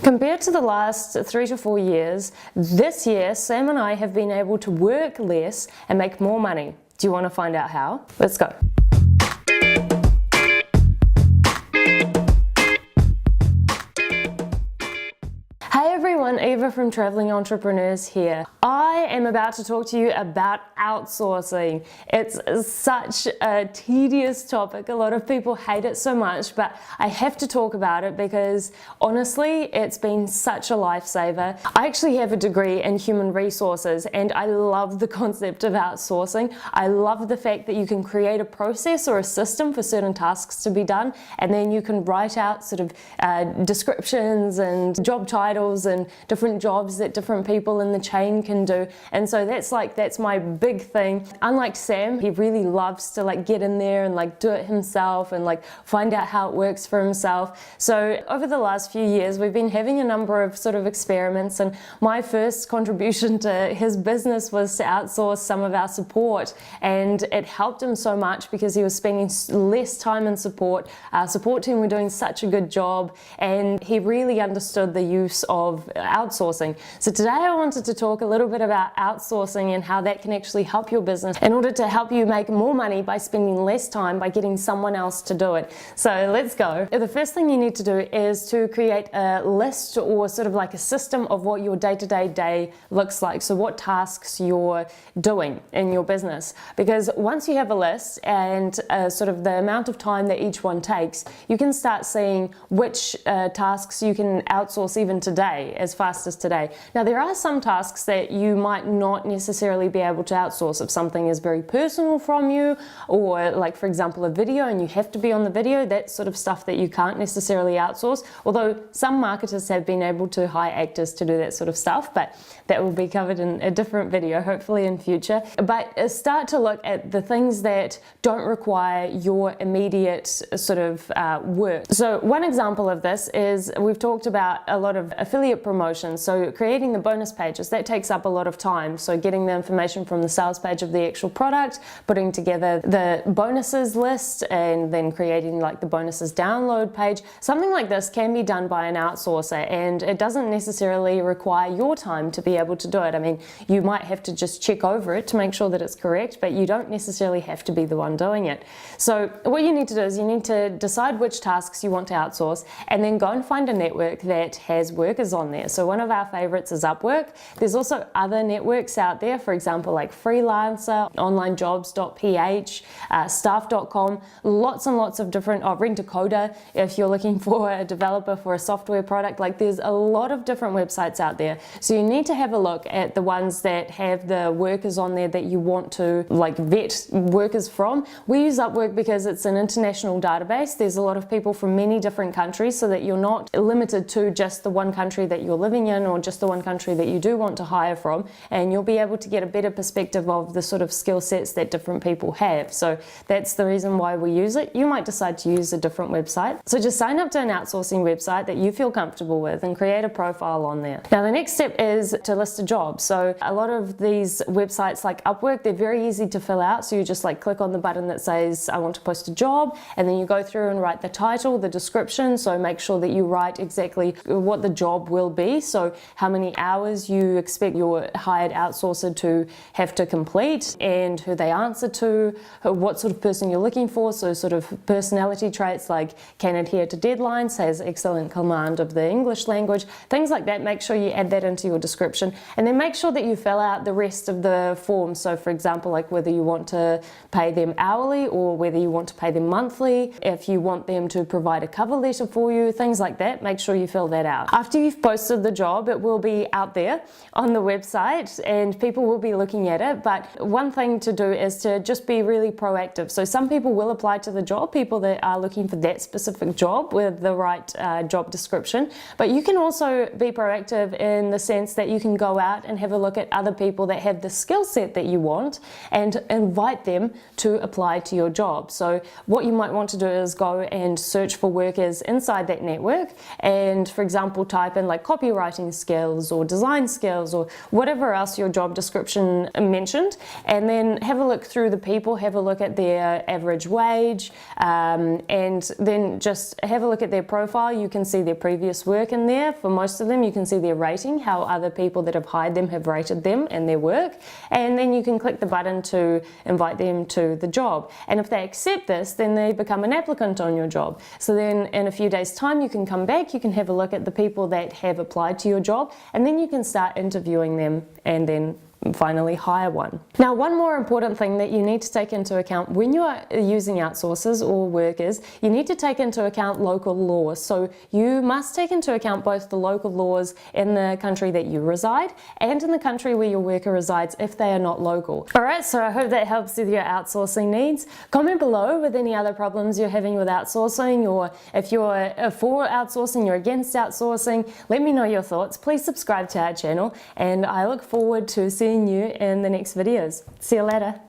Compared to the last 3 to 4 years, this year Sam and I have been able to work less and make more money. Do you want to find out how? Let's go. Hey everyone, Eva from Traveling Entrepreneurs here. I am about to talk to you about outsourcing. It's such a tedious topic. A lot of people hate it so much, but I have to talk about it because honestly, it's been such a lifesaver. I actually have a degree in human resources and I love the concept of outsourcing. I love the fact that you can create a process or a system for certain tasks to be done, and then you can write out sort of descriptions and job titles and different jobs that different people in the chain can do. And so that's my big thing. Unlike Sam, he really loves to get in there and do it himself and find out how it works for himself. So over the last few years we've been having a number of sort of experiments, and my first contribution to his business was to outsource some of our support, and it helped him so much because he was spending less time in support. Our support team were doing such a good job, and he really understood the use of outsourcing. So today I wanted to talk a little bit about outsourcing and how that can actually help your business in order to help you make more money by spending less time by getting someone else to do it. So let's go. The first thing you need to do is to create a list or sort of a system of what your day-to-day day looks like. So what tasks you're doing in your business. Because once you have a list and sort of the amount of time that each one takes, you can start seeing which tasks you can outsource even today, as fast as today. Now there are some tasks that you might not necessarily be able to outsource if something is very personal from you, or for example a video and you have to be on the video. That's sort of stuff that you can't necessarily outsource, although some marketers have been able to hire actors to do that sort of stuff, but that will be covered in a different video hopefully in future. But start to look at the things that don't require your immediate sort of work. So one example of this is we've talked about a lot of affiliate promotions. So creating the bonus pages, that takes up a lot of time. So getting the information from the sales page of the actual product, putting together the bonuses list, and then creating the bonuses download page. Something like this can be done by an outsourcer, and it doesn't necessarily require your time to be able to do it. I mean, you might have to just check over it to make sure that it's correct, but you don't necessarily have to be the one doing it. So what you need to do is you need to decide which tasks you want to outsource, and then go and find a network that has workers on there. So one of our favorites is Upwork. There's also other networks out there, for example Freelancer, onlinejobs.ph, staff.com, lots and lots of different, Rent-A-Coder if you're looking for a developer for a software product. There's a lot of different websites out there. So you need to have a look at the ones that have the workers on there that you want to vet workers from. We use Upwork because it's an international database. There's a lot of people from many different countries, so that you're not limited to just the one country that you're living in or just the one country that you do want to hire from, and you'll be able to get a better perspective of the sort of skill sets that different people have. So that's the reason why we use it. You might decide to use a different website. So just sign up to an outsourcing website that you feel comfortable with and create a profile on there. Now the next step is to list a job. So a lot of these websites like Upwork, they're very easy to fill out. So you just click on the button that says I want to post a job, and then you go through and write the title, the description. So make sure that you write exactly what the job will be. So how many hours you expect your hired outsourcer to have to complete, and who they answer to, what sort of person you're looking for. So sort of personality traits like can adhere to deadlines, has excellent command of the English language, things like that. Make sure you add that into your description, and then make sure that you fill out the rest of the form. So for example, whether you want to pay them hourly or whether you want to pay them monthly, if you want them to provide a cover letter for you, things like that. Make sure you fill that out. After you've posted the job, it will be out there on the website and people will be looking at it. But one thing to do is to just be really proactive. So some people will apply to the job, people that are looking for that specific job with the right job description. But you can also be proactive in the sense that you can go out and have a look at other people that have the skill set that you want and invite them to apply to your job. So what you might want to do is go and search for workers inside that network, and for example type in copywriting skills or design skills or whatever else your job description mentioned, and then have a look through the people, have a look at their average wage, and then just have a look at their profile. You can see their previous work in there. For most of them, you can see their rating, how other people that have hired them have rated them and their work, and then you can click the button to invite them to the job. And if they accept this, then they become an applicant on your job. So then in a few days' time, you can come back, you can have a look at the people that have applied to your job, and then you can start interviewing them and then finally hire one. Now, one more important thing that you need to take into account when you are using outsourcers or workers, you need to take into account local laws. So you must take into account both the local laws in the country that you reside and in the country where your worker resides if they are not local. Alright, so I hope that helps with your outsourcing needs. Comment below with any other problems you're having with outsourcing, or if you're for outsourcing, you're against outsourcing. Let me know your thoughts. Please subscribe to our channel, and I look forward to seeing you in the next videos. See you later.